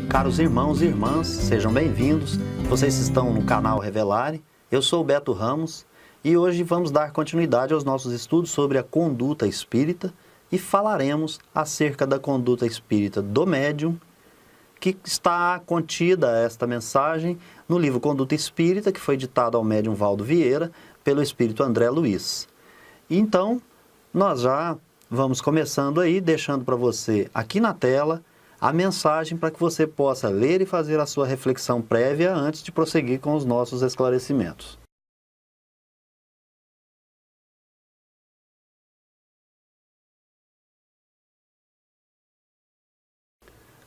Caros irmãos e irmãs, sejam bem-vindos. Vocês estão no canal Revelare. Eu sou o Beto Ramos e hoje vamos dar continuidade aos nossos estudos sobre a conduta espírita e falaremos acerca da conduta espírita do médium, que está contida esta mensagem no livro Conduta Espírita, que foi ditado ao médium Valdo Vieira pelo espírito André Luiz. Então, nós já vamos começando aí, deixando para você aqui na tela a mensagem para que você possa ler e fazer a sua reflexão prévia antes de prosseguir com os nossos esclarecimentos.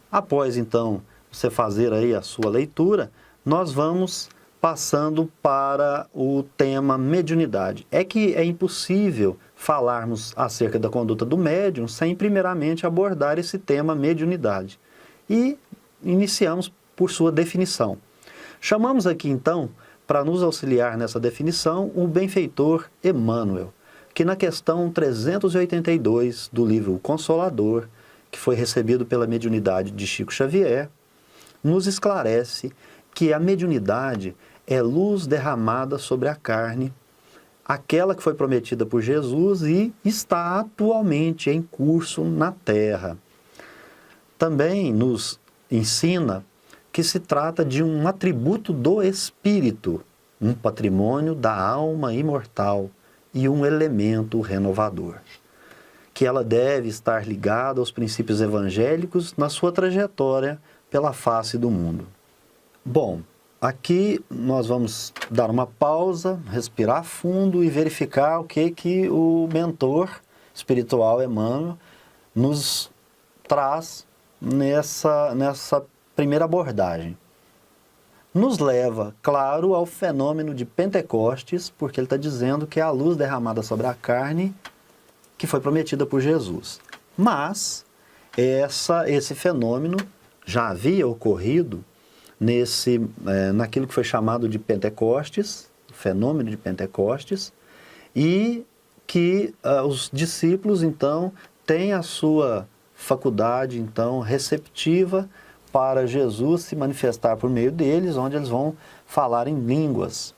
Após, então, você fazer aí a sua leitura, nós vamos passando para o tema mediunidade. É que é impossível falarmos acerca da conduta do médium sem primeiramente abordar esse tema mediunidade. E iniciamos por sua definição. Chamamos aqui então, para nos auxiliar nessa definição, o benfeitor Emmanuel, que na questão 382 do livro O Consolador, que foi recebido pela mediunidade de Chico Xavier, nos esclarece que a mediunidade é luz derramada sobre a carne, aquela que foi prometida por Jesus e está atualmente em curso na Terra. Também nos ensina que se trata de um atributo do espírito, um patrimônio da alma imortal e um elemento renovador, que ela deve estar ligada aos princípios evangélicos na sua trajetória pela face do mundo. Bom, aqui nós vamos dar uma pausa, respirar fundo e verificar o que o mentor espiritual Emmanuel nos traz nessa primeira abordagem. Nos leva, claro, ao fenômeno de Pentecostes, porque ele está dizendo que é a luz derramada sobre a carne que foi prometida por Jesus. Mas esse fenômeno já havia ocorrido naquilo que foi chamado de Pentecostes, o fenômeno de Pentecostes, e que os discípulos, então, têm a sua faculdade, então, receptiva para Jesus se manifestar por meio deles, onde eles vão falar em línguas.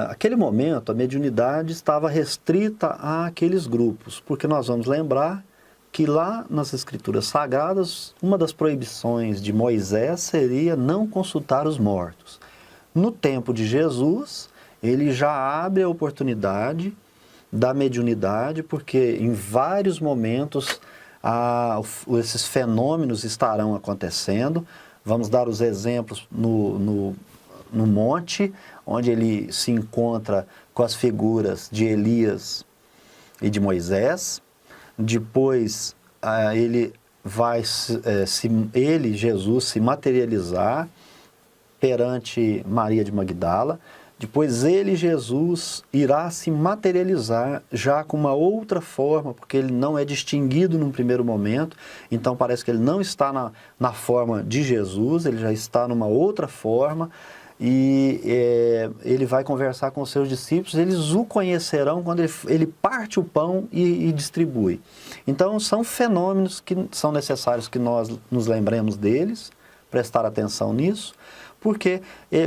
Aquele momento, a mediunidade estava restrita àqueles grupos, porque nós vamos lembrar que lá nas Escrituras Sagradas, uma das proibições de Moisés seria não consultar os mortos. No tempo de Jesus, ele já abre a oportunidade da mediunidade, porque em vários momentos esses fenômenos estarão acontecendo. Vamos dar os exemplos no monte, onde ele se encontra com as figuras de Elias e de Moisés. Depois, Jesus, se materializar perante Maria de Magdala. Depois Jesus irá se materializar já com uma outra forma, porque ele não é distinguido num primeiro momento. Então parece que ele não está na forma de Jesus, ele já está numa outra forma. E ele vai conversar com os seus discípulos, eles o conhecerão quando ele parte o pão e distribui. Então são fenômenos que são necessários que nós nos lembremos deles, prestar atenção nisso, porque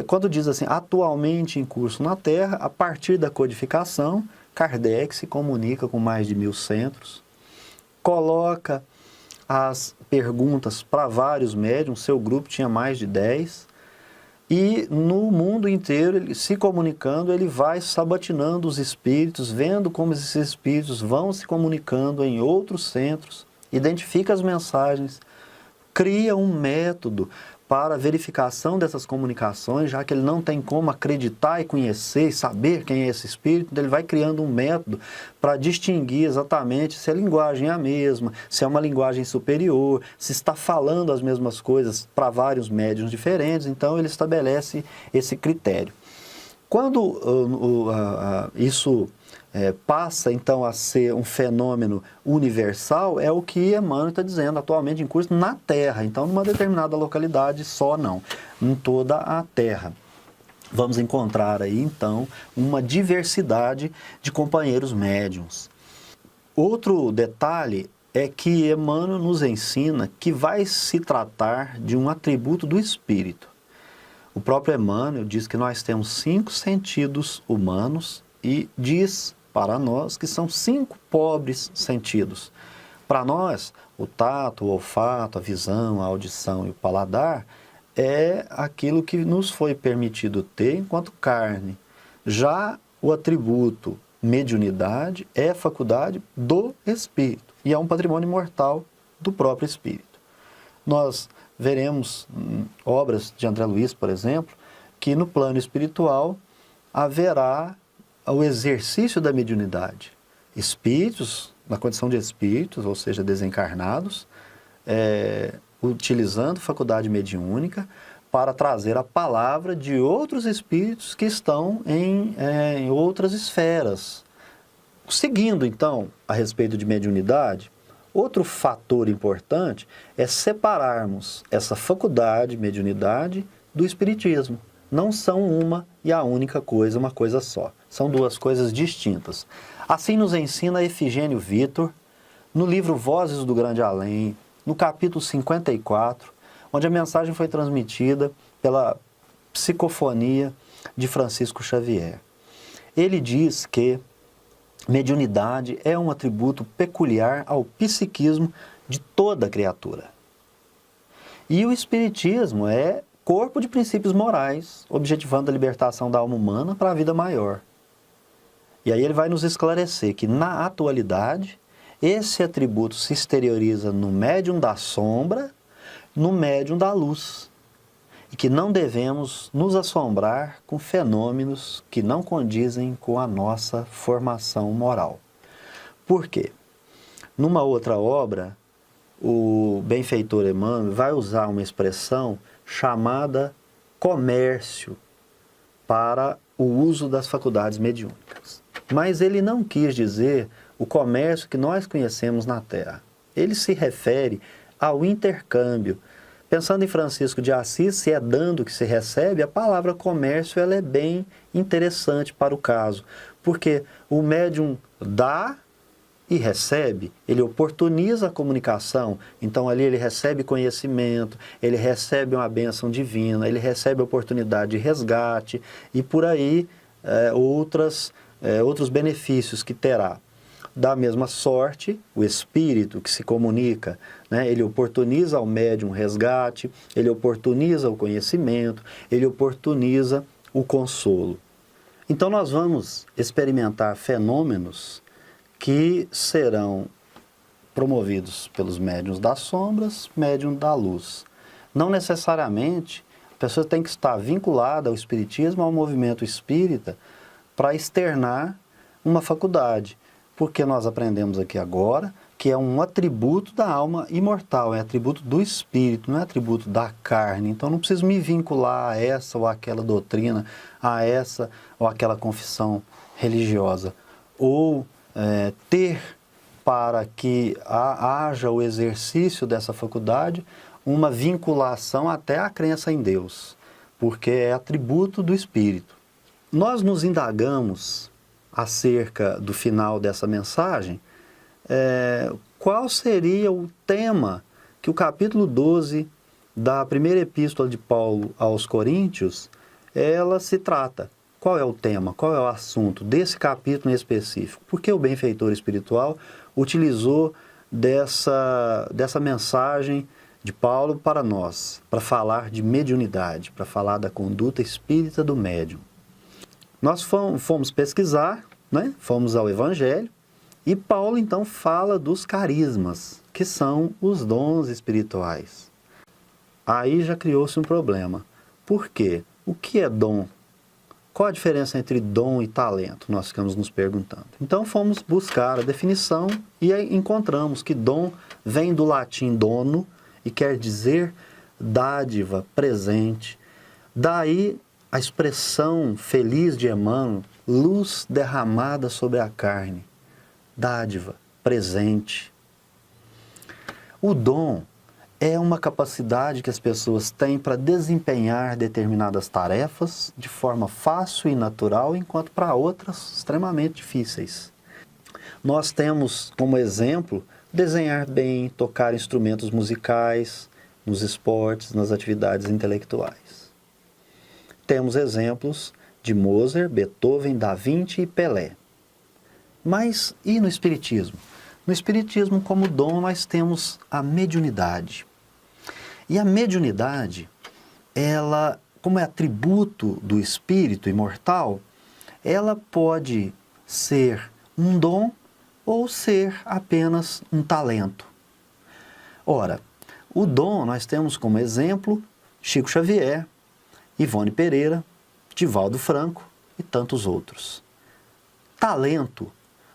quando diz assim, atualmente em curso na Terra, a partir da codificação, Kardec se comunica com mais de 1000 centros, coloca as perguntas para vários médiuns, seu grupo tinha mais de 10, e no mundo inteiro, ele se comunicando, ele vai sabatinando os espíritos, vendo como esses espíritos vão se comunicando em outros centros, identifica as mensagens, cria um método para a verificação dessas comunicações, já que ele não tem como acreditar e conhecer e saber quem é esse espírito, então ele vai criando um método para distinguir exatamente se a linguagem é a mesma, se é uma linguagem superior, se está falando as mesmas coisas para vários médiuns diferentes, então ele estabelece esse critério. Quando isso passa então a ser um fenômeno universal, é o que Emmanuel está dizendo atualmente em curso na Terra, então numa determinada localidade só não, em toda a Terra. Vamos encontrar aí então uma diversidade de companheiros médiuns. Outro detalhe é que Emmanuel nos ensina que vai se tratar de um atributo do espírito. O próprio Emmanuel diz que nós temos 5 sentidos humanos e diz para nós que são 5 pobres sentidos. Para nós, o tato, o olfato, a visão, a audição e o paladar é aquilo que nos foi permitido ter enquanto carne. Já o atributo mediunidade é faculdade do espírito e é um patrimônio imortal do próprio espírito. Nós veremos obras de André Luiz, por exemplo, que no plano espiritual haverá o exercício da mediunidade. Espíritos, na condição de espíritos, ou seja, desencarnados, utilizando faculdade mediúnica para trazer a palavra de outros espíritos que estão em outras esferas. Seguindo, então, a respeito de mediunidade, outro fator importante é separarmos essa faculdade, mediunidade, do espiritismo. Não são uma e a única coisa, uma coisa só. São 2 coisas distintas. Assim nos ensina Efigênio Vitor, no livro Vozes do Grande Além, no capítulo 54, onde a mensagem foi transmitida pela psicofonia de Francisco Xavier. Ele diz que mediunidade é um atributo peculiar ao psiquismo de toda criatura. E o espiritismo é corpo de princípios morais, objetivando a libertação da alma humana para a vida maior. E aí ele vai nos esclarecer que, na atualidade, esse atributo se exterioriza no médium da sombra, no médium da luz. E que não devemos nos assombrar com fenômenos que não condizem com a nossa formação moral. Por quê? Numa outra obra, o benfeitor Emmanuel vai usar uma expressão chamada comércio para o uso das faculdades mediúnicas. Mas ele não quis dizer o comércio que nós conhecemos na Terra. Ele se refere ao intercâmbio. Pensando em Francisco de Assis, se é dando que se recebe, a palavra comércio ela é bem interessante para o caso, porque o médium dá e recebe, ele oportuniza a comunicação, então ali ele recebe conhecimento, ele recebe uma bênção divina, ele recebe a oportunidade de resgate e por aí outros benefícios que terá. Da mesma sorte, o espírito que se comunica, ele oportuniza ao médium resgate, ele oportuniza o conhecimento, ele oportuniza o consolo. Então nós vamos experimentar fenômenos que serão promovidos pelos médiuns das sombras, médium da luz. Não necessariamente a pessoa tem que estar vinculada ao espiritismo, ao movimento espírita, para externar uma faculdade. Porque nós aprendemos aqui agora que é um atributo da alma imortal, é atributo do espírito, não é atributo da carne. Então não preciso me vincular a essa ou aquela doutrina, a essa ou aquela confissão religiosa. Ou ter para que haja o exercício dessa faculdade uma vinculação até à crença em Deus, porque é atributo do espírito. Nós nos indagamos acerca do final dessa mensagem, qual seria o tema que o capítulo 12 da primeira epístola de Paulo aos Coríntios, ela se trata. Qual é o tema, qual é o assunto desse capítulo em específico? Porque o benfeitor espiritual utilizou dessa mensagem de Paulo para nós, para falar de mediunidade, para falar da conduta espírita do médium. Nós fomos pesquisar, fomos ao Evangelho, e Paulo então fala dos carismas, que são os dons espirituais. Aí já criou-se um problema. Por quê? O que é dom? Qual a diferença entre dom e talento? Nós ficamos nos perguntando. Então fomos buscar a definição e encontramos que dom vem do latim dono e quer dizer dádiva, presente. Daí a expressão feliz de Emmanuel, luz derramada sobre a carne, dádiva, presente. O dom é uma capacidade que as pessoas têm para desempenhar determinadas tarefas de forma fácil e natural, enquanto para outras extremamente difíceis. Nós temos como exemplo desenhar bem, tocar instrumentos musicais, nos esportes, nas atividades intelectuais. Temos exemplos de Mozart, Beethoven, Da Vinci e Pelé. Mas e no Espiritismo? No Espiritismo, como dom, nós temos a mediunidade. E a mediunidade, ela, como é atributo do espírito imortal, ela pode ser um dom ou ser apenas um talento. Ora, o dom nós temos como exemplo Chico Xavier, Ivone Pereira, Divaldo Franco e tantos outros. Talento,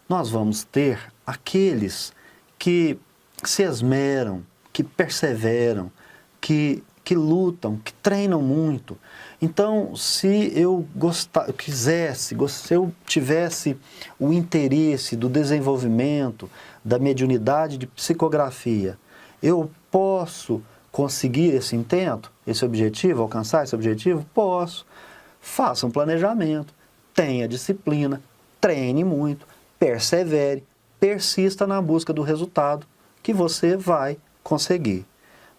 nós vamos ter aqueles que se esmeram, que perseveram, que lutam, que treinam muito. Então, se eu se eu tivesse o interesse do desenvolvimento da mediunidade de psicografia, eu posso conseguir esse intento, esse objetivo, alcançar esse objetivo? Posso. Faça um planejamento, tenha disciplina, treine muito, persevere, persista na busca do resultado que você vai conseguir.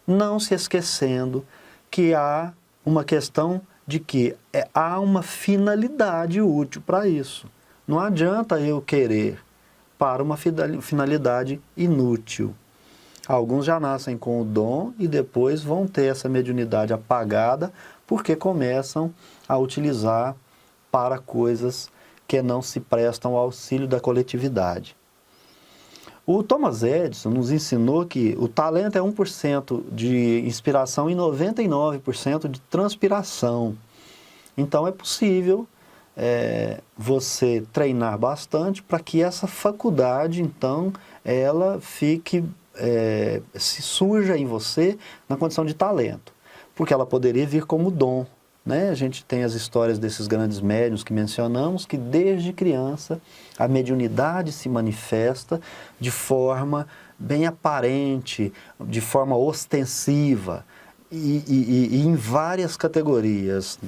Não se esquecendo que há uma questão de que há uma finalidade útil para isso. Não adianta eu querer para uma finalidade inútil. Alguns já nascem com o dom e depois vão ter essa mediunidade apagada porque começam a utilizar para coisas que não se prestam ao auxílio da coletividade. O Thomas Edison nos ensinou que o talento é 1% de inspiração e 99% de transpiração. Então é possível você treinar bastante para que essa faculdade, então, ela fique, se surja em você na condição de talento. Porque ela poderia vir como dom. Né? A gente tem as histórias desses grandes médiuns que mencionamos, que desde criança a mediunidade se manifesta de forma bem aparente, de forma ostensiva e em várias categorias.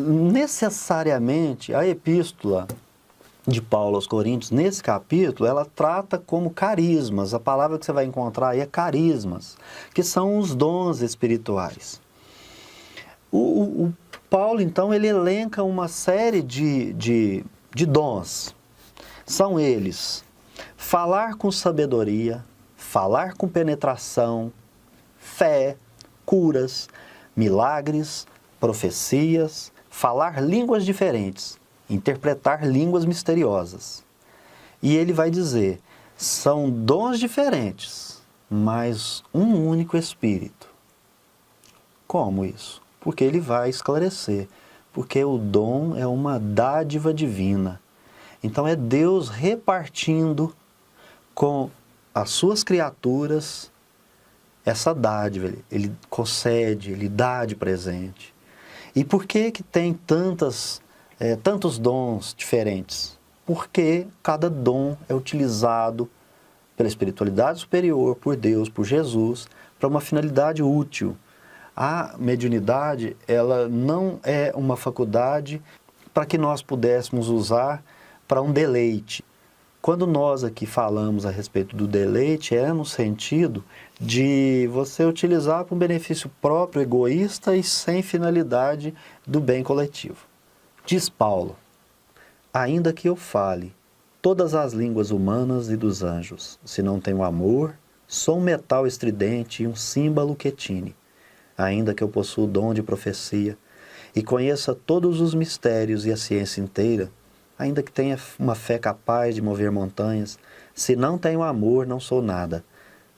Necessariamente, a epístola de Paulo aos Coríntios, nesse capítulo, ela trata como carismas. A palavra que você vai encontrar aí é carismas, que são os dons espirituais. O Paulo, então, ele elenca uma série de dons. São eles: falar com sabedoria, falar com penetração, fé, curas, milagres, profecias, falar línguas diferentes, interpretar línguas misteriosas. E ele vai dizer, são dons diferentes, mas um único Espírito. Como isso? Porque ele vai esclarecer. Porque o dom é uma dádiva divina. Então é Deus repartindo com as suas criaturas essa dádiva. Ele concede, ele dá de presente. E por que tem tantos dons diferentes? Porque cada dom é utilizado pela espiritualidade superior, por Deus, por Jesus, para uma finalidade útil. A mediunidade, ela não é uma faculdade para que nós pudéssemos usar para um deleite. Quando nós aqui falamos a respeito do deleite, é no sentido de você utilizar para um benefício próprio, egoísta e sem finalidade do bem coletivo. Diz Paulo, ainda que eu fale todas as línguas humanas e dos anjos, se não tenho amor, sou um metal estridente e um símbolo que tine. Ainda que eu possua o dom de profecia e conheça todos os mistérios e a ciência inteira, ainda que tenha uma fé capaz de mover montanhas, se não tenho amor, não sou nada.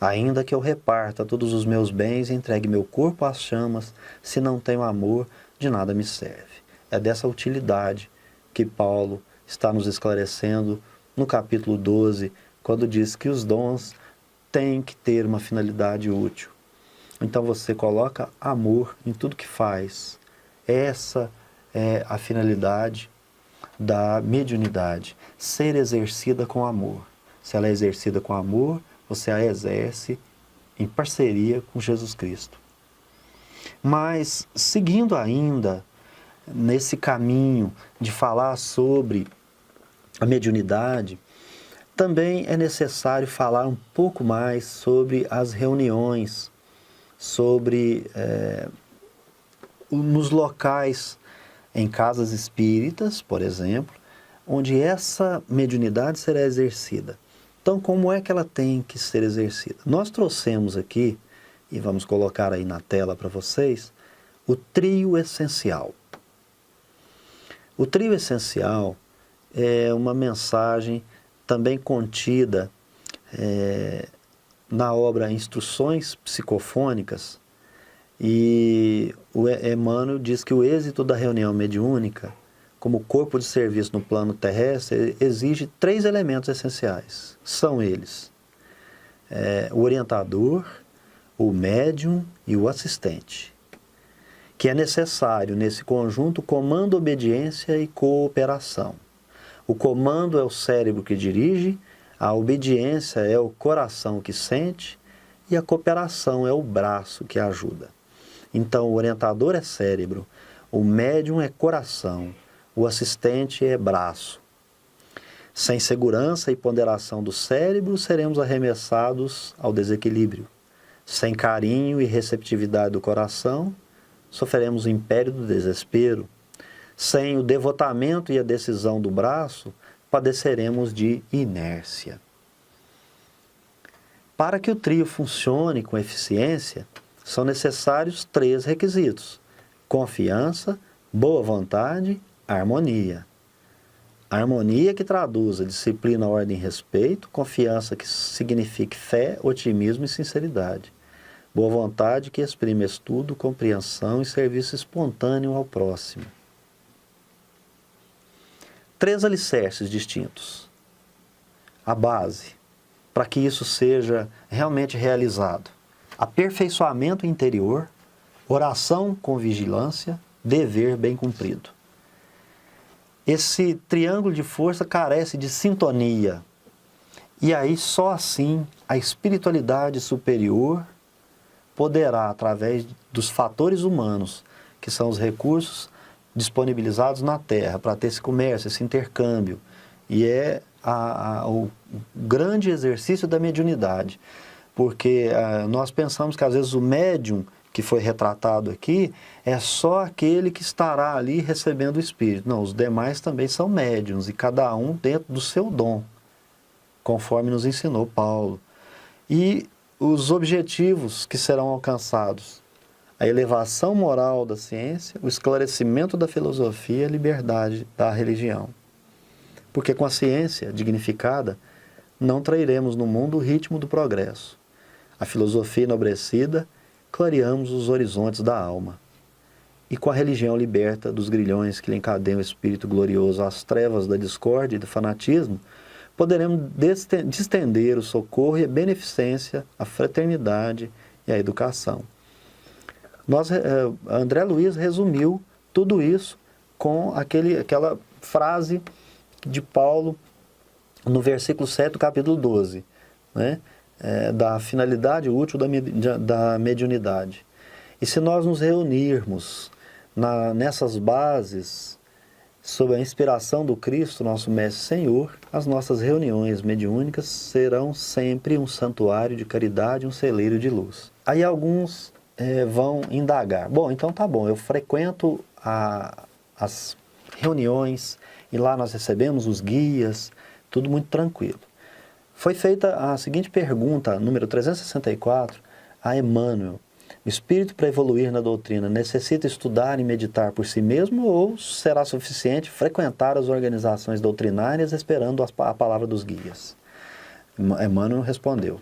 Ainda que eu reparta todos os meus bens e entregue meu corpo às chamas, se não tenho amor, de nada me serve. É dessa utilidade que Paulo está nos esclarecendo no capítulo 12, quando diz que os dons têm que ter uma finalidade útil. Então você coloca amor em tudo que faz. Essa é a finalidade da mediunidade, ser exercida com amor. Se ela é exercida com amor, você a exerce em parceria com Jesus Cristo. Mas, seguindo ainda nesse caminho de falar sobre a mediunidade, Também é necessário falar um pouco mais sobre as reuniões, sobre nos locais, em casas espíritas, por exemplo, onde essa mediunidade será exercida. Então, como é que ela tem que ser exercida? Nós trouxemos aqui, e vamos colocar aí na tela para vocês, o trio essencial. O trio essencial é uma mensagem também contida na obra Instruções Psicofônicas, e o Emmanuel diz que o êxito da reunião mediúnica, como corpo de serviço no plano terrestre, exige 3 elementos essenciais. São eles: o orientador, o médium e o assistente, que é necessário, nesse conjunto, comando, obediência e cooperação. O comando é o cérebro que dirige, a obediência é o coração que sente e a cooperação é o braço que ajuda. Então, o orientador é cérebro, o médium é coração, o assistente é braço. Sem segurança e ponderação do cérebro, seremos arremessados ao desequilíbrio. Sem carinho e receptividade do coração, sofreremos o império do desespero. Sem o devotamento e a decisão do braço, padeceremos de inércia. Para que o trio funcione com eficiência, são necessários 3 requisitos: confiança, boa vontade, harmonia. A harmonia que traduza disciplina, ordem e respeito, confiança que signifique fé, otimismo e sinceridade. Boa vontade que exprime estudo, compreensão e serviço espontâneo ao próximo. 3 alicerces distintos. A base, para que isso seja realmente realizado: aperfeiçoamento interior, oração com vigilância, dever bem cumprido. Esse triângulo de força carece de sintonia. E aí, só assim, a espiritualidade superior poderá, através dos fatores humanos, que são os recursos disponibilizados na Terra, para ter esse comércio, esse intercâmbio, e é o grande exercício da mediunidade. Porque nós pensamos que, às vezes, o médium que foi retratado aqui é só aquele que estará ali recebendo o Espírito. Não, os demais também são médiuns, e cada um dentro do seu dom, conforme nos ensinou Paulo. E os objetivos que serão alcançados: a elevação moral da ciência, o esclarecimento da filosofia, a liberdade da religião. Porque com a ciência dignificada, não trairemos no mundo o ritmo do progresso. A filosofia enobrecida, clareamos os horizontes da alma. E com a religião liberta dos grilhões que lhe encadeiam o espírito glorioso às trevas da discórdia e do fanatismo, poderemos distender o socorro e a beneficência, a fraternidade e a educação. André Luiz resumiu tudo isso com aquela frase de Paulo no versículo 7 do capítulo 12, né? Da finalidade útil da mediunidade. E se nós nos reunirmos nessas bases, sob a inspiração do Cristo, nosso Mestre Senhor, as nossas reuniões mediúnicas serão sempre um santuário de caridade, um celeiro de luz. Aí alguns vão indagar: bom, então tá bom, eu frequento as reuniões e lá nós recebemos os guias, tudo muito tranquilo. Foi feita a seguinte pergunta, número 364, a Emmanuel: o espírito, para evoluir na doutrina, necessita estudar e meditar por si mesmo, ou será suficiente frequentar as organizações doutrinárias esperando a palavra dos guias? Emmanuel respondeu: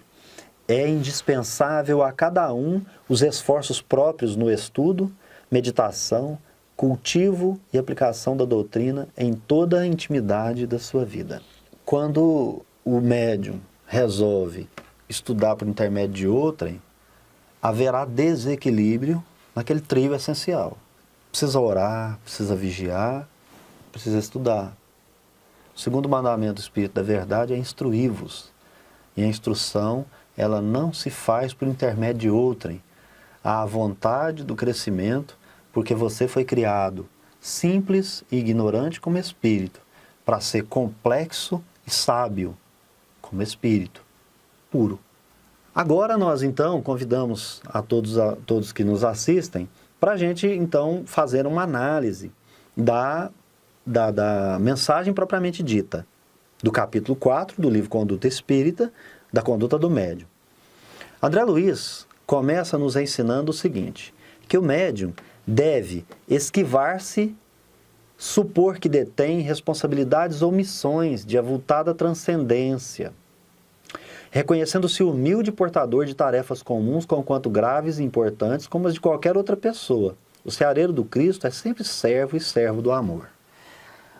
é indispensável a cada um os esforços próprios no estudo, meditação, cultivo e aplicação da doutrina em toda a intimidade da sua vida. Quando o médium resolve estudar por intermédio de outrem, haverá desequilíbrio naquele trio essencial. Precisa orar, precisa vigiar, precisa estudar. O segundo mandamento do Espírito da Verdade é instruí-vos. E a instrução, ela não se faz por intermédio de outrem. Há a vontade do crescimento, porque você foi criado simples e ignorante como espírito, para ser complexo e sábio como espírito puro. Agora nós então convidamos a todos que nos assistem para a gente então fazer uma análise da mensagem propriamente dita, do capítulo 4 do livro Conduta Espírita, da conduta do médium. André Luiz começa nos ensinando o seguinte, que o médium deve esquivar-se, supor que detém responsabilidades ou missões de avultada transcendência, reconhecendo-se humilde portador de tarefas comuns, conquanto graves e importantes, como as de qualquer outra pessoa. O seareiro do Cristo é sempre servo e servo do amor.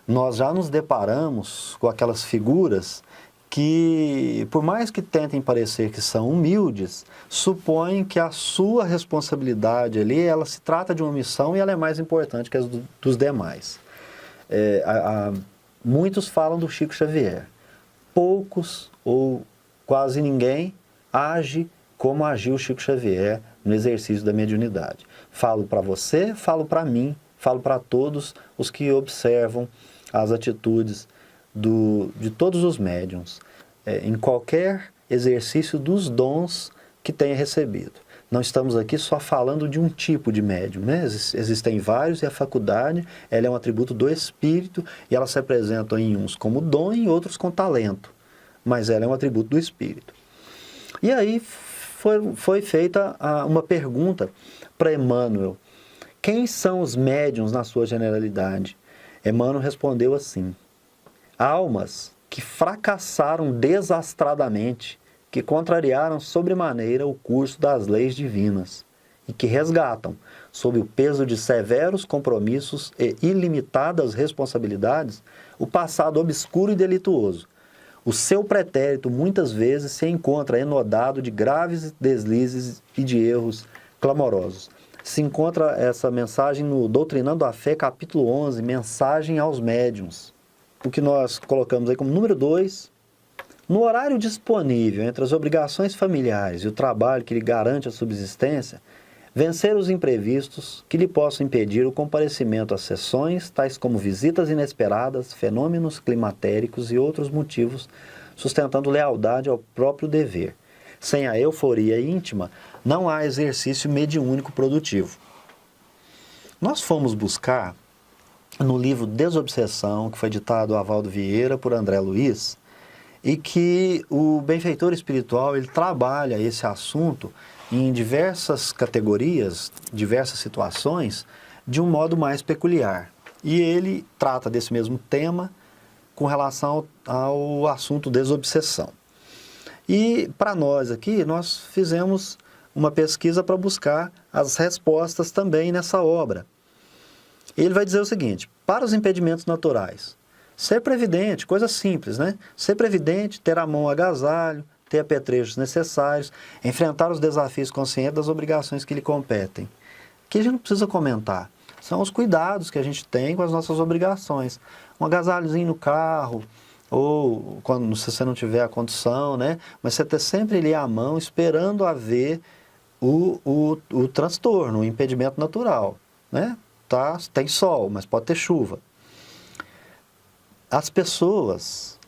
Nós já nos deparamos com aquelas figuras que, por mais que tentem parecer que são humildes, supõem que a sua responsabilidade ali, ela se trata de uma missão e ela é mais importante que as dos demais. Muitos falam do Chico Xavier. Poucos ou quase ninguém age como agiu o Chico Xavier no exercício da mediunidade. Falo para você, falo para mim, falo para todos os que observam as atitudes de todos os médiuns, em qualquer exercício dos dons que tenha recebido. Não estamos aqui só falando de um tipo de médium, né? Existem vários e a faculdade, ela é um atributo do espírito e ela se apresenta em uns como dom e em outros com talento, mas ela é um atributo do espírito. E aí foi feita uma pergunta para Emmanuel: quem são os médiuns na sua generalidade? Emmanuel respondeu assim: almas que fracassaram desastradamente, que contrariaram sobremaneira o curso das leis divinas e que resgatam, sob o peso de severos compromissos e ilimitadas responsabilidades, o passado obscuro e delituoso. O seu pretérito muitas vezes se encontra enodado de graves deslizes e de erros clamorosos. Se encontra essa mensagem no Doutrinando a Fé, capítulo 11, Mensagem aos Médiuns. O que nós colocamos aí como número 2, no horário disponível entre as obrigações familiares e o trabalho que lhe garante a subsistência, vencer os imprevistos que lhe possam impedir o comparecimento às sessões, tais como visitas inesperadas, fenômenos climatéricos e outros motivos, sustentando lealdade ao próprio dever. Sem a euforia íntima, não há exercício mediúnico produtivo. Nós fomos buscar no livro Desobsessão, que foi ditado a Valdo Vieira por André Luiz, e que o benfeitor espiritual ele trabalha esse assunto em diversas categorias, diversas situações, de um modo mais peculiar. E ele trata desse mesmo tema com relação ao assunto desobsessão. E para nós aqui, nós fizemos uma pesquisa para buscar as respostas também nessa obra. Ele vai dizer o seguinte: para os impedimentos naturais, ser previdente, coisa simples, né? Ser previdente, ter a mão agasalho, ter apetrechos necessários, enfrentar os desafios conscientes das obrigações que lhe competem. Que a gente não precisa comentar. São os cuidados que a gente tem com as nossas obrigações. Um agasalhozinho no carro, ou quando se você não tiver a condição, né? Mas você ter sempre ali à mão, esperando haver o transtorno, o impedimento natural, né? Tem sol, mas pode ter chuva. Às pessoas,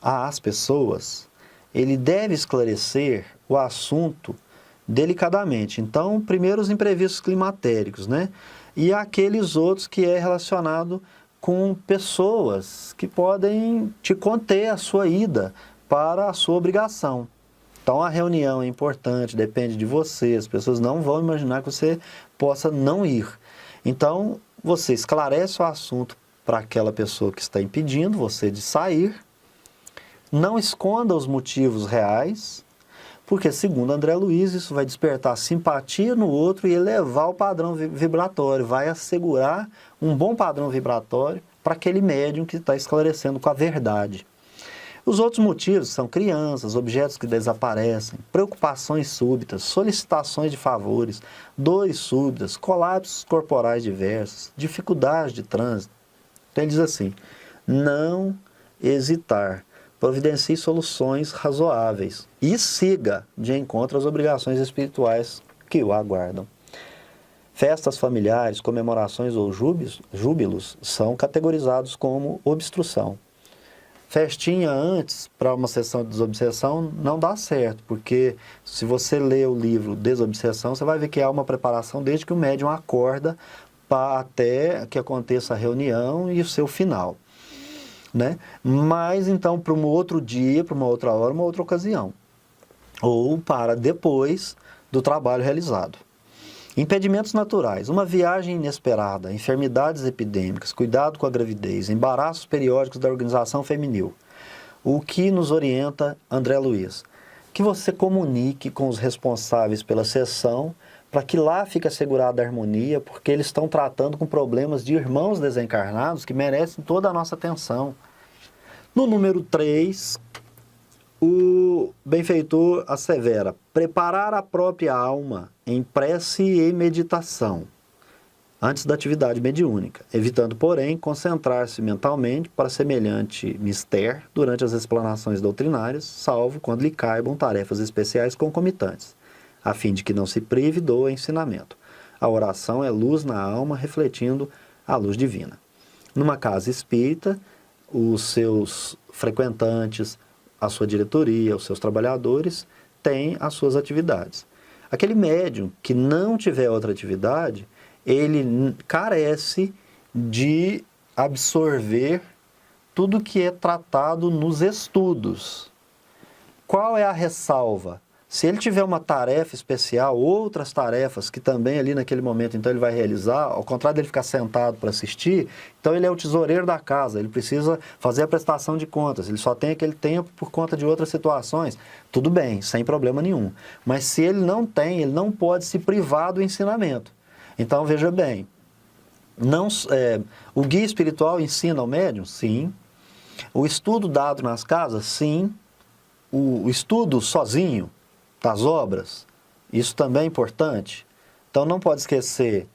ele deve esclarecer o assunto delicadamente. Então, primeiro os imprevistos climatéricos, né? E aqueles outros que é relacionado com pessoas que podem te conter a sua ida para a sua obrigação. Então, a reunião é importante, depende de você, as pessoas não vão imaginar que você possa não ir. Então, você esclarece o assunto para aquela pessoa que está impedindo você de sair, não esconda os motivos reais, porque, segundo André Luiz, isso vai despertar simpatia no outro e elevar o padrão vibratório, vai assegurar um bom padrão vibratório para aquele médium que está esclarecendo com a verdade. Os outros motivos são crianças, objetos que desaparecem, preocupações súbitas, solicitações de favores, dores súbitas, colapsos corporais diversos, dificuldades de trânsito. Então ele diz assim: não hesitar, providencie soluções razoáveis e siga de encontro às obrigações espirituais que o aguardam. Festas familiares, comemorações ou júbilos são categorizados como obstrução. Festinha antes, para uma sessão de desobsessão, não dá certo, porque se você ler o livro Desobsessão, você vai ver que há uma preparação desde que o médium acorda até que aconteça a reunião e o seu final, né? Mas então para um outro dia, para uma outra hora, uma outra ocasião, ou para depois do trabalho realizado. Impedimentos naturais, uma viagem inesperada, enfermidades epidêmicas, cuidado com a gravidez, embaraços periódicos da organização feminil. O que nos orienta, André Luiz? Que você comunique com os responsáveis pela sessão, para que lá fique assegurada a harmonia, porque eles estão tratando com problemas de irmãos desencarnados que merecem toda a nossa atenção. No número 3, o benfeitor assevera: preparar a própria alma em prece e meditação, antes da atividade mediúnica, evitando, porém, concentrar-se mentalmente para semelhante mistério durante as explanações doutrinárias, salvo quando lhe caibam tarefas especiais concomitantes, a fim de que não se prive do ensinamento. A oração é luz na alma, refletindo a luz divina. Numa casa espírita, os seus frequentantes, a sua diretoria, os seus trabalhadores, têm as suas atividades. Aquele médium que não tiver outra atividade, ele carece de absorver tudo que é tratado nos estudos. Qual é a ressalva? Se ele tiver uma tarefa especial, outras tarefas que também ali naquele momento então ele vai realizar, ao contrário dele ficar sentado para assistir, então ele é o tesoureiro da casa, ele precisa fazer a prestação de contas, ele só tem aquele tempo por conta de outras situações, tudo bem, sem problema nenhum. Mas se ele não tem, ele não pode se privar do ensinamento. Então veja bem, o guia espiritual ensina ao médium? Sim. O estudo dado nas casas? Sim. O estudo sozinho das obras, isso também é importante. Então não pode esquecer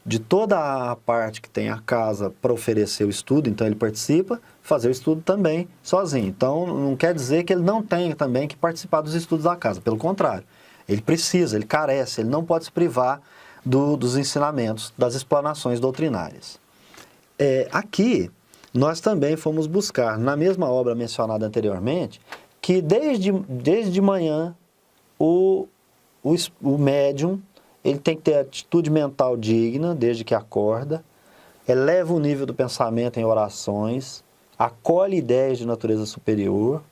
de toda a parte que tem a casa para oferecer o estudo, então ele participa, fazer o estudo também sozinho. Então não quer dizer que ele não tenha também que participar dos estudos da casa, pelo contrário, ele precisa, ele carece, ele não pode se privar dos ensinamentos, das explanações doutrinárias. Aqui nós também fomos buscar, na mesma obra mencionada anteriormente, que desde manhã o médium ele tem que ter atitude mental digna, desde que acorda, eleva o nível do pensamento em orações, acolhe ideias de natureza superior,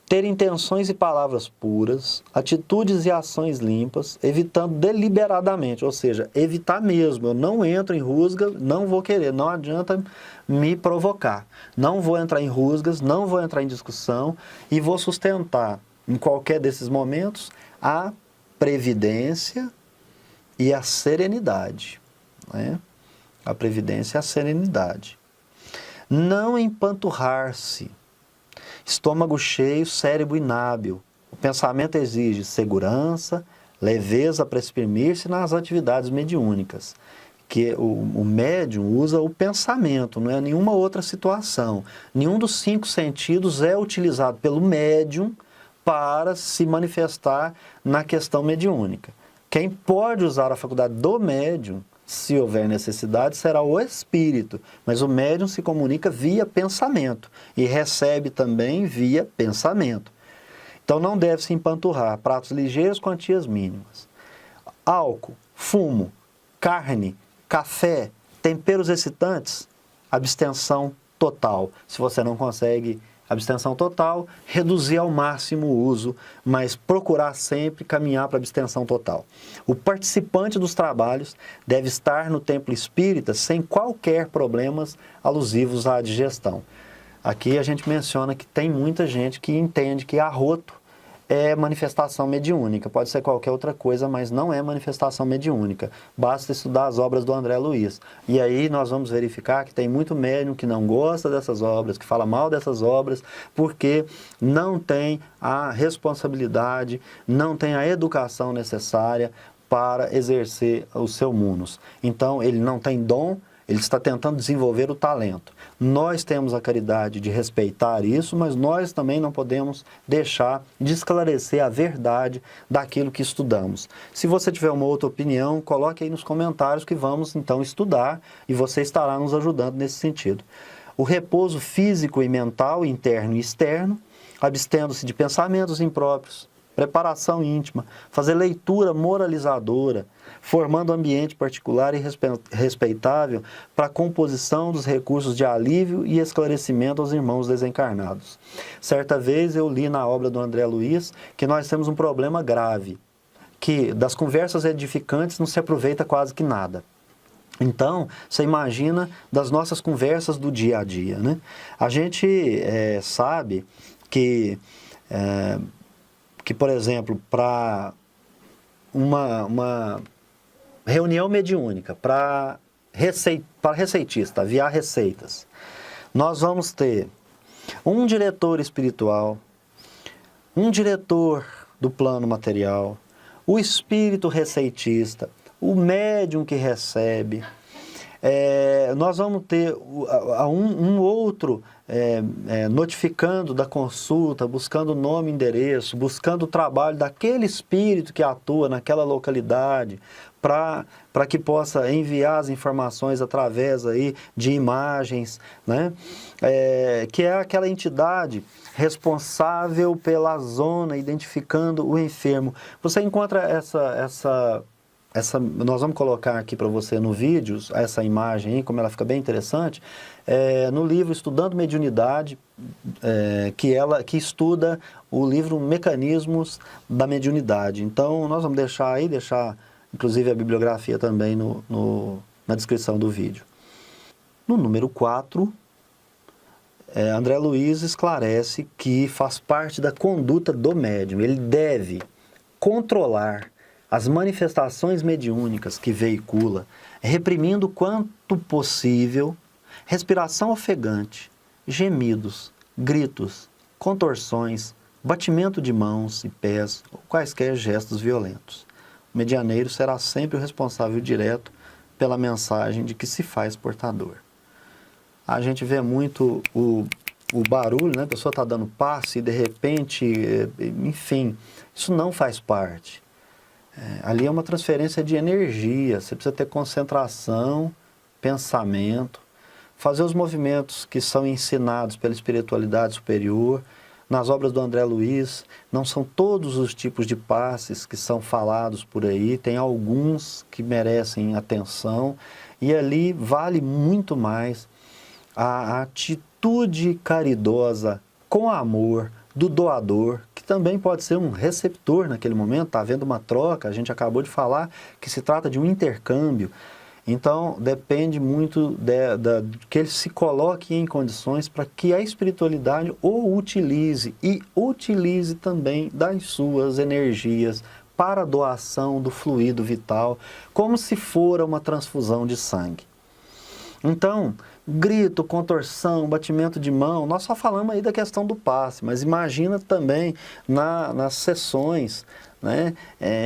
ter intenções e palavras puras, atitudes e ações limpas, evitando deliberadamente, ou seja, evitar mesmo. Eu não entro em rusga, não vou querer, não adianta me provocar. Não vou entrar em rusgas, não vou entrar em discussão e vou sustentar, em qualquer desses momentos, a previdência e a serenidade. Né? A previdência e a serenidade. Não empanturrar-se. Estômago cheio, cérebro inábil. O pensamento exige segurança, leveza para exprimir-se nas atividades mediúnicas. Que o médium usa o pensamento, não é nenhuma outra situação. Nenhum dos 5 sentidos é utilizado pelo médium para se manifestar na questão mediúnica. Quem pode usar a faculdade do médium, se houver necessidade, será o espírito, mas o médium se comunica via pensamento e recebe também via pensamento. Então não deve se empanturrar, pratos ligeiros, quantias mínimas. Álcool, fumo, carne, café, temperos excitantes, abstenção total. Se você não consegue abstenção total, reduzir ao máximo o uso, mas procurar sempre caminhar para a abstenção total. O participante dos trabalhos deve estar no templo espírita sem qualquer problemas alusivos à digestão. Aqui a gente menciona que tem muita gente que entende que arroto é manifestação mediúnica. Pode ser qualquer outra coisa, mas não é manifestação mediúnica. Basta estudar as obras do André Luiz. E aí nós vamos verificar que tem muito médium que não gosta dessas obras, que fala mal dessas obras, porque não tem a responsabilidade, não tem a educação necessária para exercer o seu munus. Então ele não tem dom, ele está tentando desenvolver o talento. Nós temos a caridade de respeitar isso, mas nós também não podemos deixar de esclarecer a verdade daquilo que estudamos. Se você tiver uma outra opinião, coloque aí nos comentários que vamos então estudar e você estará nos ajudando nesse sentido. o repouso físico e mental, interno e externo, abstendo-se de pensamentos impróprios, preparação íntima, fazer leitura moralizadora, formando ambiente particular e respeitável para a composição dos recursos de alívio e esclarecimento aos irmãos desencarnados. Certa vez eu li na obra do André Luiz que nós temos um problema grave, que das conversas edificantes não se aproveita quase que nada. Então, você imagina das nossas conversas do dia a dia, né? A gente sabe que, por exemplo, para uma reunião mediúnica, para receitista, aviar receitas, nós vamos ter um diretor espiritual, um diretor do plano material, o espírito receitista, o médium que recebe, nós vamos ter um outro notificando da consulta, buscando o nome e endereço, buscando o trabalho daquele espírito que atua naquela localidade, para que possa enviar as informações através aí de imagens, né? Que é aquela entidade responsável pela zona, identificando o enfermo. Você encontra nós vamos colocar aqui para você no vídeo, essa imagem aí, como ela fica bem interessante, no livro Estudando Mediunidade, que estuda o livro Mecanismos da Mediunidade. Então, nós vamos deixar inclusive a bibliografia também na descrição do vídeo. No número 4, André Luiz esclarece que faz parte da conduta do médium. Ele deve controlar as manifestações mediúnicas que veicula, reprimindo quanto possível respiração ofegante, gemidos, gritos, contorções, batimento de mãos e pés ou quaisquer gestos violentos. O medianeiro será sempre o responsável direto pela mensagem de que se faz portador. A gente vê muito o barulho, né? A pessoa está dando passe e de repente, enfim, isso não faz parte. Ali é uma transferência de energia, você precisa ter concentração, pensamento, fazer os movimentos que são ensinados pela espiritualidade superior. Nas obras do André Luiz, não são todos os tipos de passes que são falados por aí, tem alguns que merecem atenção, e ali vale muito mais a atitude caridosa, com amor, do doador, que também pode ser um receptor naquele momento, está havendo uma troca, a gente acabou de falar que se trata de um intercâmbio. Então, depende muito que ele se coloque em condições para que a espiritualidade o utilize e utilize também das suas energias para a doação do fluido vital, como se fora uma transfusão de sangue. Então, grito, contorção, batimento de mão, nós só falamos aí da questão do passe, mas imagina também nas sessões, né,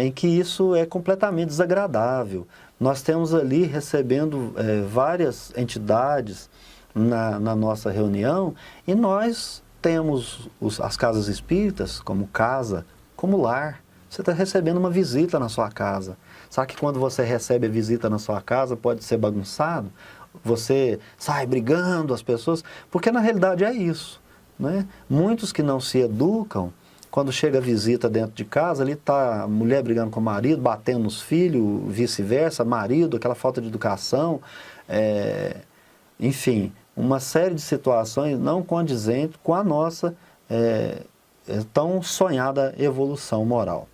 em que isso é completamente desagradável. Nós temos ali recebendo várias entidades na nossa reunião e nós temos as casas espíritas como casa, como lar. Você está recebendo uma visita na sua casa. Sabe que quando você recebe a visita na sua casa pode ser bagunçado? Você sai brigando as pessoas, porque na realidade é isso, né? Muitos que não se educam, quando chega a visita dentro de casa, ali está a mulher brigando com o marido, batendo nos filhos, vice-versa, marido, aquela falta de educação, enfim, uma série de situações não condizentes com a nossa tão sonhada evolução moral.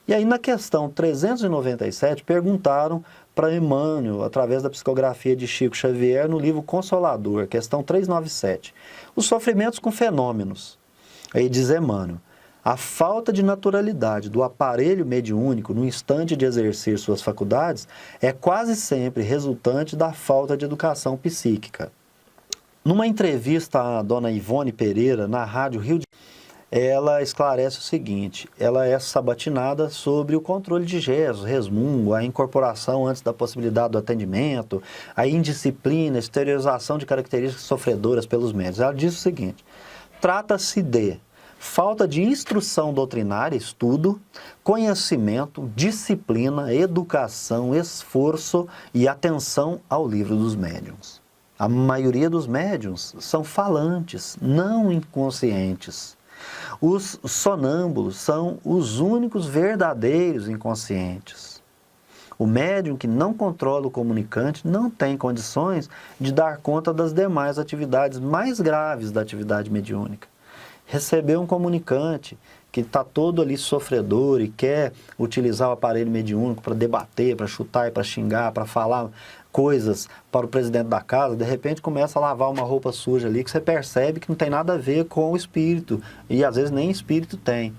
E aí na questão 397 perguntaram para Emmanuel, através da psicografia de Chico Xavier, no livro Consolador, questão 397, os sofrimentos com fenômenos. Aí diz Emmanuel, a falta de naturalidade do aparelho mediúnico no instante de exercer suas faculdades é quase sempre resultante da falta de educação psíquica. Numa entrevista à dona Ivone Pereira, na Rádio Rio de Janeiro, ela esclarece o seguinte, ela é sabatinada sobre o controle de gestos, resmungo, a incorporação antes da possibilidade do atendimento, a indisciplina, a exteriorização de características sofredoras pelos médicos. Ela diz o seguinte, trata-se de falta de instrução doutrinária, estudo, conhecimento, disciplina, educação, esforço e atenção ao livro dos médiuns. A maioria dos médiuns são falantes, não inconscientes. Os sonâmbulos são os únicos verdadeiros inconscientes. O médium que não controla o comunicante não tem condições de dar conta das demais atividades mais graves da atividade mediúnica. Receber um comunicante que está todo ali sofredor e quer utilizar o aparelho mediúnico para debater, para chutar, para xingar, para falar coisas para o presidente da casa, de repente começa a lavar uma roupa suja ali que você percebe que não tem nada a ver com o espírito, e às vezes nem espírito tem.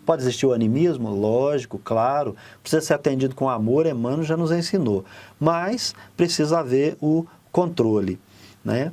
Pode existir o animismo? Lógico, claro. Precisa ser atendido com amor, Emmanuel já nos ensinou. Mas precisa haver o controle, né?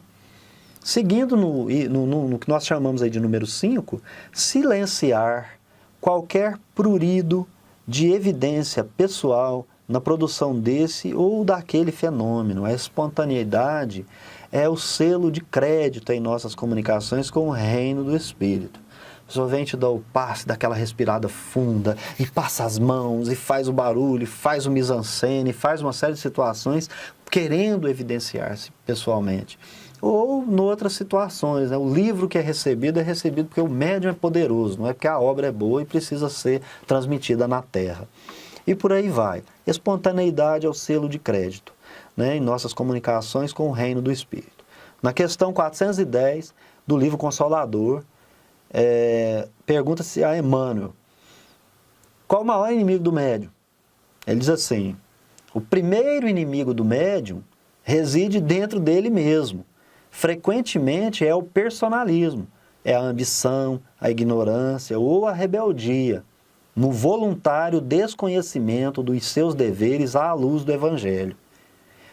Seguindo no que nós chamamos aí de número 5, silenciar qualquer prurido de evidência pessoal na produção desse ou daquele fenômeno. A espontaneidade é o selo de crédito em nossas comunicações com o reino do Espírito. A pessoa vem te dar o passe daquela respirada funda, e passa as mãos, e faz o barulho, e faz o mise-en-scène, e faz uma série de situações querendo evidenciar-se pessoalmente. Ou em outras situações, né? O livro que é recebido porque o médium é poderoso, não é porque a obra é boa e precisa ser transmitida na Terra. E por aí vai. Espontaneidade é o selo de crédito, né, em nossas comunicações com o reino do Espírito. Na questão 410 do livro Consolador, pergunta-se a Emmanuel: qual o maior inimigo do médium? Ele diz assim: o primeiro inimigo do médium reside dentro dele mesmo. Frequentemente é o personalismo, é a ambição, a ignorância ou a rebeldia, no voluntário desconhecimento dos seus deveres à luz do Evangelho.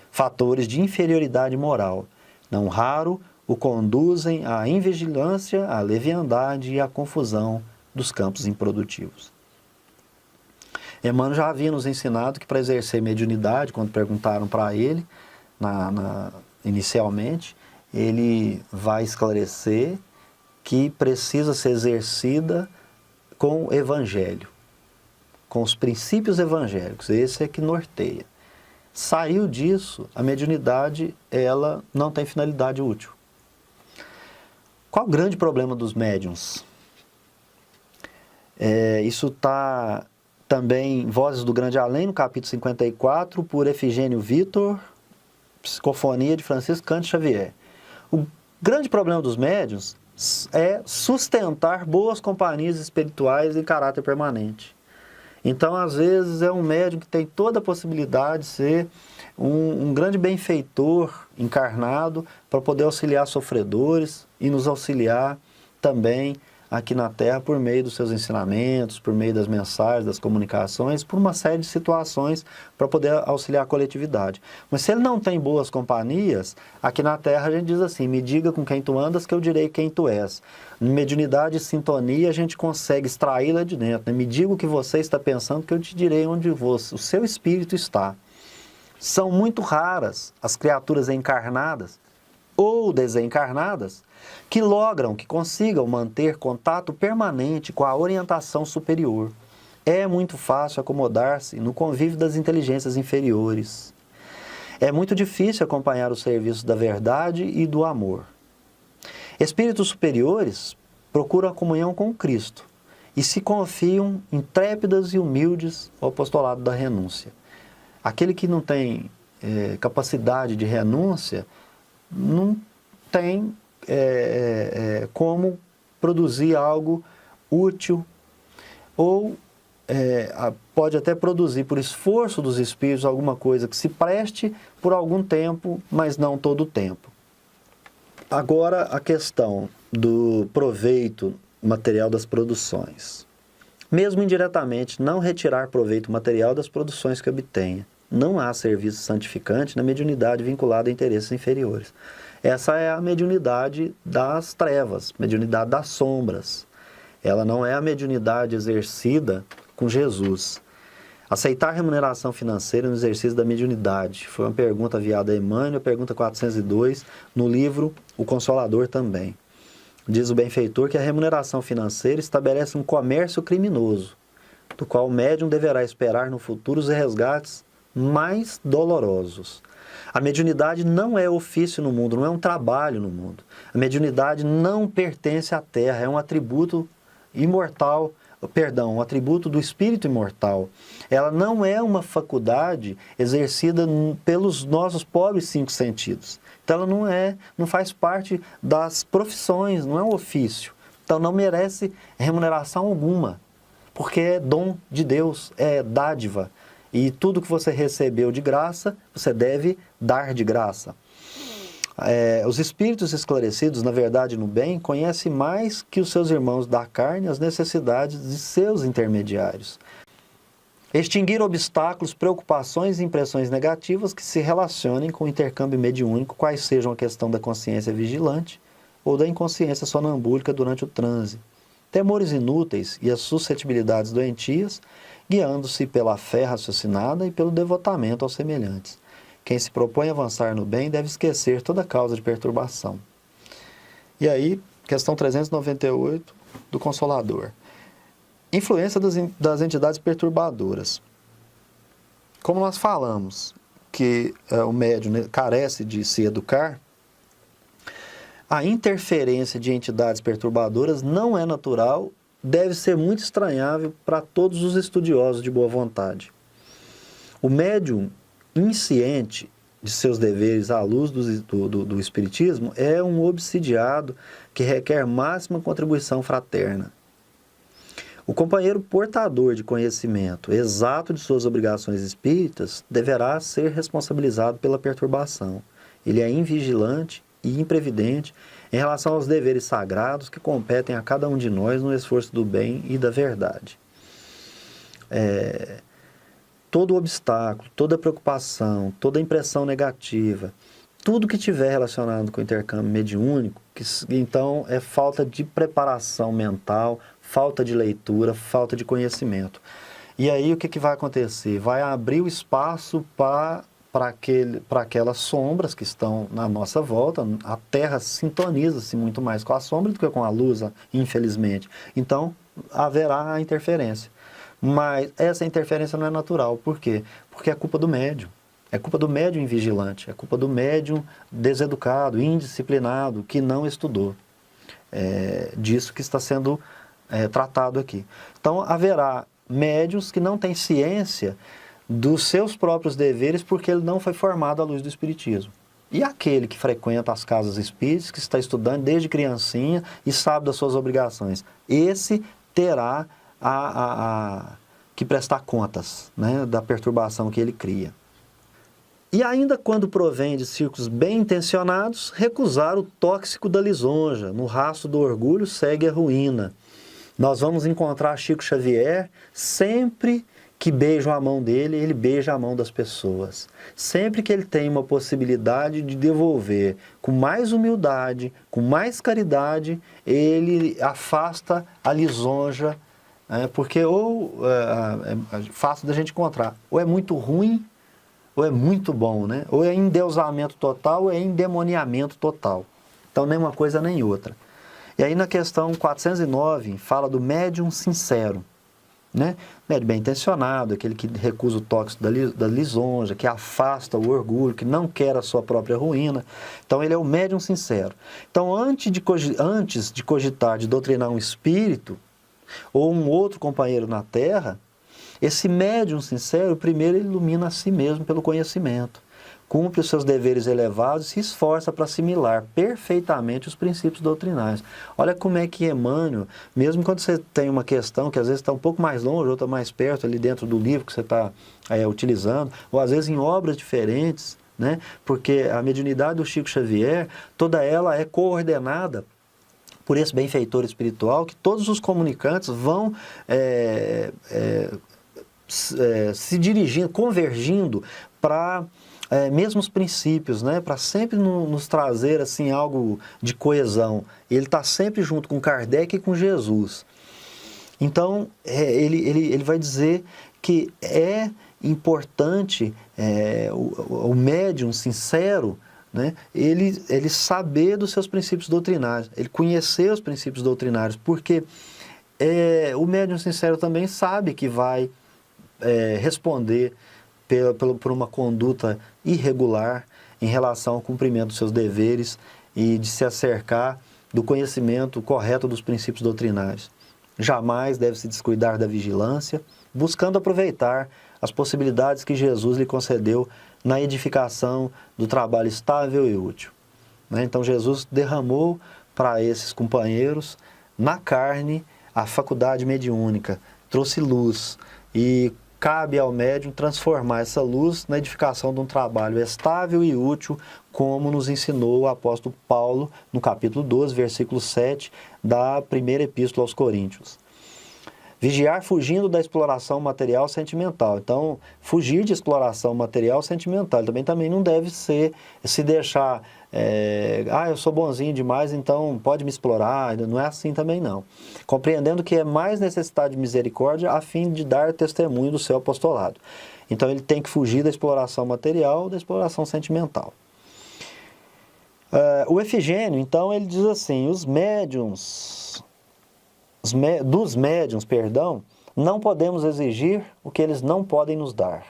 Fatores de inferioridade moral, não raro, o conduzem à invigilância, à leviandade e à confusão dos campos improdutivos. Emmanuel já havia nos ensinado que para exercer mediunidade, quando perguntaram para ele, inicialmente, ele vai esclarecer que precisa ser exercida com o Evangelho, com os princípios evangélicos. Esse é que norteia. Saiu disso, a mediunidade, ela não tem finalidade útil. Qual o grande problema dos médiuns? Isso está também em Vozes do Grande Além, no capítulo 54, por Efigênio Vitor, Psicofonia de Francisco Cândido Xavier. O grande problema dos médiuns é sustentar boas companhias espirituais em caráter permanente. Então, às vezes, é um médium que tem toda a possibilidade de ser um grande benfeitor encarnado para poder auxiliar sofredores e nos auxiliar também aqui na Terra por meio dos seus ensinamentos, por meio das mensagens, das comunicações, por uma série de situações para poder auxiliar a coletividade. Mas se ele não tem boas companhias, aqui na Terra a gente diz assim: me diga com quem tu andas que eu direi quem tu és. Em mediunidade e sintonia a gente consegue extraí-la de dentro, né? Me diga o que você está pensando que eu te direi onde o seu espírito está. São muito raras as criaturas encarnadas ou desencarnadas que consigam manter contato permanente com a orientação superior. É muito fácil acomodar-se no convívio das inteligências inferiores. É muito difícil acompanhar os serviços da verdade e do amor. Espíritos superiores procuram a comunhão com Cristo e se confiam intrépidas e humildes ao apostolado da renúncia. Aquele que não tem capacidade de renúncia não tem como produzir algo útil, ou pode até produzir por esforço dos espíritos alguma coisa que se preste por algum tempo, mas não todo o tempo. Agora a questão do proveito material das produções. Mesmo indiretamente, não retirar proveito material das produções que obtenha. Não há serviço santificante na mediunidade vinculada a interesses inferiores. Essa é a mediunidade das trevas, mediunidade das sombras. Ela não é a mediunidade exercida com Jesus. Aceitar remuneração financeira no exercício da mediunidade. Foi uma pergunta enviada a Emmanuel, pergunta 402, no livro O Consolador também. Diz o benfeitor que a remuneração financeira estabelece um comércio criminoso, do qual o médium deverá esperar no futuro os resgates mais dolorosos. A mediunidade não é ofício no mundo, não é um trabalho no mundo. A mediunidade não pertence à terra, é um atributo imortal, perdão, um atributo do espírito imortal. Ela não é uma faculdade exercida pelos nossos pobres 5 sentidos. Então ela não faz parte das profissões, não é um ofício. Então não merece remuneração alguma, porque é dom de Deus, é dádiva. E tudo que você recebeu de graça, você deve dar de graça. Os espíritos esclarecidos, na verdade no bem, conhecem mais que os seus irmãos da carne as necessidades de seus intermediários. Extinguir obstáculos, preocupações e impressões negativas que se relacionem com o intercâmbio mediúnico, quais sejam a questão da consciência vigilante ou da inconsciência sonambúlica durante o transe. Temores inúteis e as suscetibilidades doentias, guiando-se pela fé raciocinada e pelo devotamento aos semelhantes. Quem se propõe a avançar no bem deve esquecer toda causa de perturbação. E aí, questão 398 do Consolador. Influência das entidades perturbadoras. Como nós falamos que o médium carece de se educar, a interferência de entidades perturbadoras não é natural, deve ser muito estranhável para todos os estudiosos de boa vontade. O médium insciente de seus deveres à luz do Espiritismo é um obsidiado que requer máxima contribuição fraterna. O companheiro portador de conhecimento exato de suas obrigações espíritas deverá ser responsabilizado pela perturbação. Ele é invigilante e imprevidente em relação aos deveres sagrados que competem a cada um de nós no esforço do bem e da verdade. Todo obstáculo, toda preocupação, toda impressão negativa, tudo que tiver relacionado com o intercâmbio mediúnico, então é falta de preparação mental, falta de leitura, falta de conhecimento. E aí o que vai acontecer? Vai abrir o espaço para aquelas sombras que estão na nossa volta. A Terra sintoniza-se muito mais com a sombra do que com a luz, infelizmente. Então haverá a interferência. Mas essa interferência não é natural. Por quê? Porque é culpa do médium. É culpa do médium invigilante. É culpa do médium deseducado, indisciplinado, que não estudou. Disso que está sendo tratado aqui. Então haverá médiuns que não têm ciência dos seus próprios deveres porque ele não foi formado à luz do Espiritismo. E aquele que frequenta as casas espíritas, que está estudando desde criancinha e sabe das suas obrigações, esse terá que prestar contas, né, da perturbação que ele cria. E ainda quando provém de círculos bem intencionados, recusar o tóxico da lisonja, no rastro do orgulho segue a ruína. Nós vamos encontrar Chico Xavier, sempre que beijam a mão dele, ele beija a mão das pessoas. Sempre que ele tem uma possibilidade de devolver com mais humildade, com mais caridade, ele afasta a lisonja, porque é fácil da gente encontrar. Ou é muito ruim, ou é muito bom, né? Ou é endeusamento total, ou é endemoniamento total. Então, nem uma coisa nem outra. E aí, na questão 409, fala do médium sincero. Né? Médium bem intencionado, aquele que recusa o tóxico da lisonja, que afasta o orgulho, que não quer a sua própria ruína. Então ele é o médium sincero. Então antes de cogitar, de doutrinar um espírito ou um outro companheiro na Terra, esse médium sincero primeiro ilumina a si mesmo pelo conhecimento, cumpre os seus deveres elevados e se esforça para assimilar perfeitamente os princípios doutrinários. Olha como é que Emmanuel, mesmo quando você tem uma questão que às vezes está um pouco mais longe, outra mais perto, ali dentro do livro que você está utilizando, ou às vezes em obras diferentes, né? Porque a mediunidade do Chico Xavier, toda ela é coordenada por esse benfeitor espiritual, que todos os comunicantes vão se dirigindo, convergindo para mesmos princípios, né? Para sempre nos trazer assim, algo de coesão. Ele está sempre junto com Kardec e com Jesus. Então, ele vai dizer que é importante o médium sincero, né? Ele saber dos seus princípios doutrinários, ele conhecer os princípios doutrinários, porque o médium sincero também sabe que vai responder por uma conduta irregular em relação ao cumprimento dos seus deveres e de se acercar do conhecimento correto dos princípios doutrinários. Jamais deve se descuidar da vigilância, buscando aproveitar as possibilidades que Jesus lhe concedeu na edificação do trabalho estável e útil. Então Jesus derramou para esses companheiros, na carne, a faculdade mediúnica, trouxe luz e cabe ao médium transformar essa luz na edificação de um trabalho estável e útil, como nos ensinou o apóstolo Paulo no capítulo 12, versículo 7 da primeira epístola aos Coríntios. Vigiar fugindo da exploração material sentimental. Então, fugir de exploração material sentimental também não deve ser se deixar, eu sou bonzinho demais, então pode me explorar. Não é assim também não. Compreendendo que é mais necessidade de misericórdia a fim de dar testemunho do seu apostolado. Então, ele tem que fugir da exploração material, da exploração sentimental. O Efigênio, então, ele diz assim, dos médiuns, não podemos exigir o que eles não podem nos dar.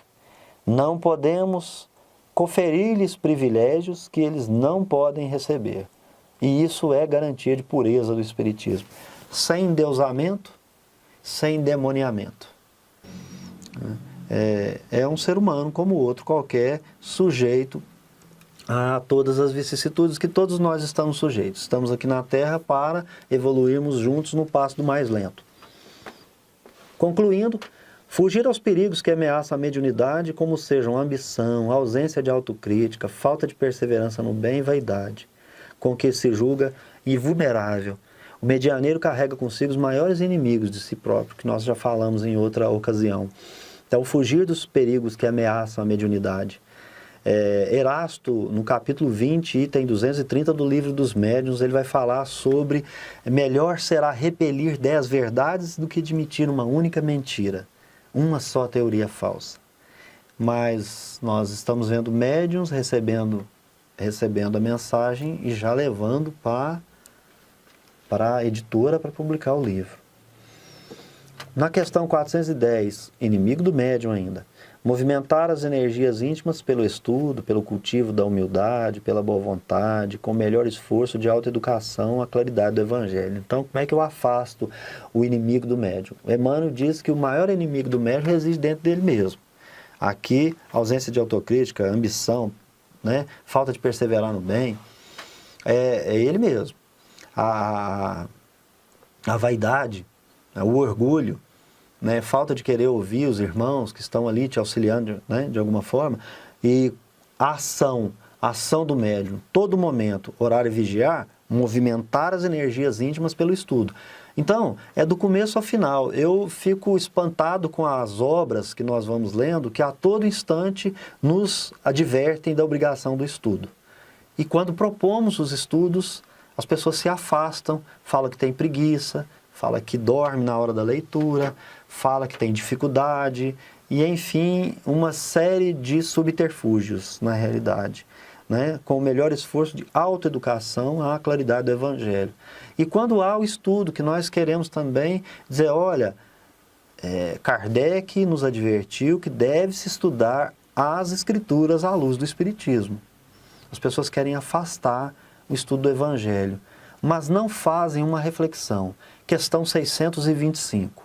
Não podemos conferir-lhes privilégios que eles não podem receber. E isso é garantia de pureza do Espiritismo. Sem endeusamento, sem demoniamento. É um ser humano como outro qualquer, sujeito a todas as vicissitudes que todos nós estamos sujeitos. Estamos aqui na Terra para evoluirmos juntos no passo do mais lento. Concluindo, fugir aos perigos que ameaçam a mediunidade, como sejam ambição, ausência de autocrítica, falta de perseverança no bem e vaidade, com que se julga invulnerável. O medianeiro carrega consigo os maiores inimigos de si próprio, que nós já falamos em outra ocasião. Então, fugir dos perigos que ameaçam a mediunidade. Erasto, no capítulo 20, item 230 do Livro dos Médiuns, ele vai falar sobre melhor será repelir 10 verdades do que admitir uma única mentira, uma só teoria falsa. Mas nós estamos vendo médiuns recebendo a mensagem e já levando para a editora para publicar o livro. Na questão 410, inimigo do médium ainda, movimentar as energias íntimas pelo estudo, pelo cultivo da humildade, pela boa vontade, com melhor esforço de autoeducação, a claridade do Evangelho. Então, como é que eu afasto o inimigo do médium? Emmanuel diz que o maior inimigo do médium reside dentro dele mesmo. Aqui, ausência de autocrítica, ambição, falta de perseverar no bem, é ele mesmo. A vaidade, o orgulho, falta de querer ouvir os irmãos que estão ali te auxiliando, de alguma forma, e a ação do médium, todo momento, orar e vigiar, movimentar as energias íntimas pelo estudo. Então, é do começo ao final. Eu fico espantado com as obras que nós vamos lendo, que a todo instante nos advertem da obrigação do estudo. E quando propomos os estudos, as pessoas se afastam, falam que tem preguiça, fala que dorme na hora da leitura, fala que tem dificuldade, e enfim, uma série de subterfúgios na realidade, com o melhor esforço de autoeducação à claridade do Evangelho. E quando há o estudo, que nós queremos também dizer, olha, Kardec nos advertiu que deve-se estudar as Escrituras à luz do Espiritismo. As pessoas querem afastar o estudo do Evangelho, mas não fazem uma reflexão. Questão 625.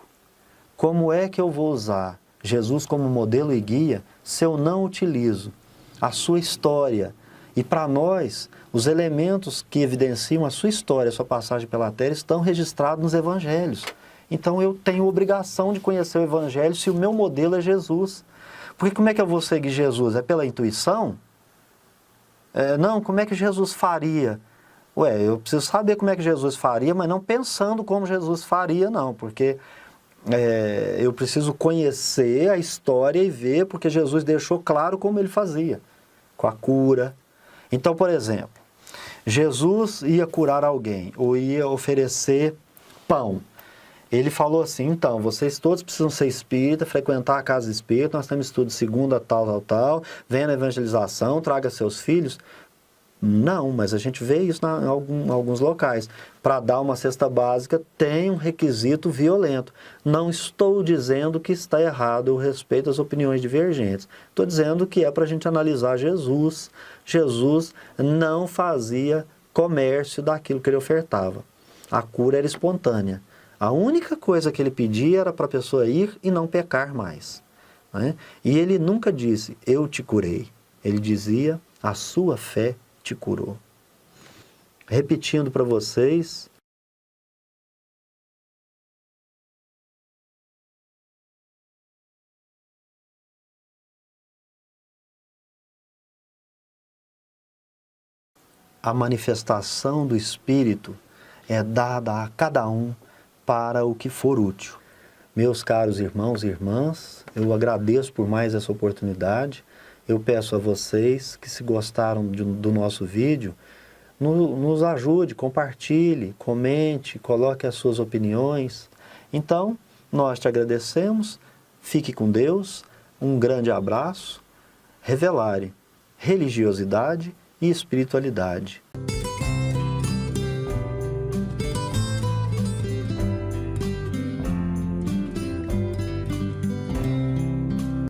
Como é que eu vou usar Jesus como modelo e guia se eu não utilizo a sua história? E para nós, os elementos que evidenciam a sua história, a sua passagem pela Terra, estão registrados nos Evangelhos. Então eu tenho obrigação de conhecer o Evangelho se o meu modelo é Jesus. Porque como é que eu vou seguir Jesus? É pela intuição? Não, como é que Jesus faria? Eu preciso saber como é que Jesus faria, mas não pensando como Jesus faria, não, porque eu preciso conhecer a história e ver, porque Jesus deixou claro como ele fazia, com a cura. Então, por exemplo, Jesus ia curar alguém, ou ia oferecer pão. Ele falou assim, então, vocês todos precisam ser espírita, frequentar a casa espírita, nós temos estudo segunda, tal, venha na evangelização, traga seus filhos. Não, mas a gente vê isso em alguns locais. Para dar uma cesta básica tem um requisito violento. Não estou dizendo que está errado, eu respeito as opiniões divergentes. Estou dizendo que é para a gente analisar Jesus. Jesus não fazia comércio daquilo que ele ofertava. A cura era espontânea. A única coisa que ele pedia era para a pessoa ir e não pecar mais, né? E ele nunca disse, eu te curei. Ele dizia, a sua fé te curou. Repetindo para vocês, a manifestação do Espírito é dada a cada um para o que for útil. Meus caros irmãos e irmãs, eu agradeço por mais essa oportunidade. Eu peço a vocês que, se gostaram do nosso vídeo, nos ajude, compartilhe, comente, coloque as suas opiniões. Então, nós te agradecemos, fique com Deus, um grande abraço, Revelare religiosidade e espiritualidade.